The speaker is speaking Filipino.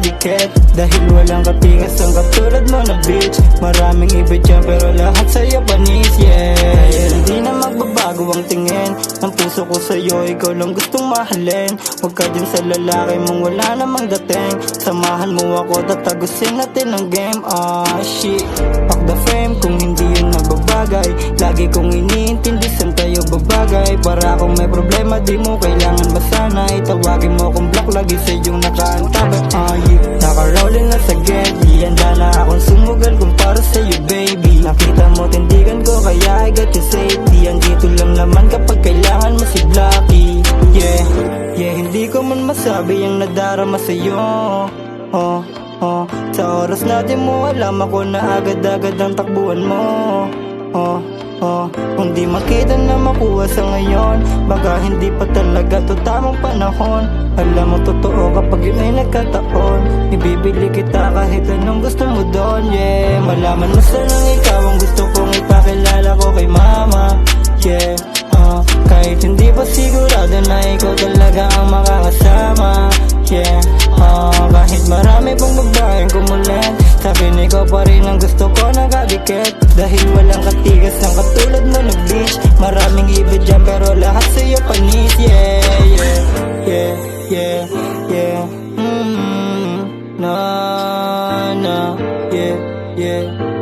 nakadikit. Dahil walang katigas ang katulad mo na bitch. Maraming iba dyan pero lahat sa'yo panis, yeah. Hindi na magbabago ang tingin ng puso ko sa'yo, ikaw lang gustong mahalin. Huwag ka din sa lalaki mong wala namang dating. Samahan mo ako, tatagusin natin ang game. Shit, fuck the fame kung hindi yun nagbabagay. Lagi kong iniintindi saan tayo babagay. Para kung may problema di mo kailangan masanay. Tawagin mo kung block, lagi sa iyong nakaantabay. Naka-rolling na sa gate, di handa na akong sumugal kung para sa'yo baby. Nakita mo tindigan ko kaya I got you safety. Andito lang naman kapag kailangan mo si Blacky. Yeah, hindi ko man masabi ang nadarama sa'yo. Sa oras natin mo alam ako na agad-agad ang takbuhan mo. Kung di makita na makuha sa ngayon, baka hindi pa talaga to tamang panahon. Alam mo totoo kapag yun ay nagkataon. Ibibili kita kahit anong gusto mo doon, yeah. Malaman mo sanang ikaw ang gusto kong ipakilala ko kay mama, yeah. Kahit hindi pa sigurado na ikaw talaga ang makakasama, yeah. Kahit marami pang babaeng kumulit, sabihin ikaw pa rin ang gusto ko nakadikit. Dahil walang katigas ang katulad mo na bitch. Maraming iba dyan pero lahat sa'yo panis, yeah. Na, yeah.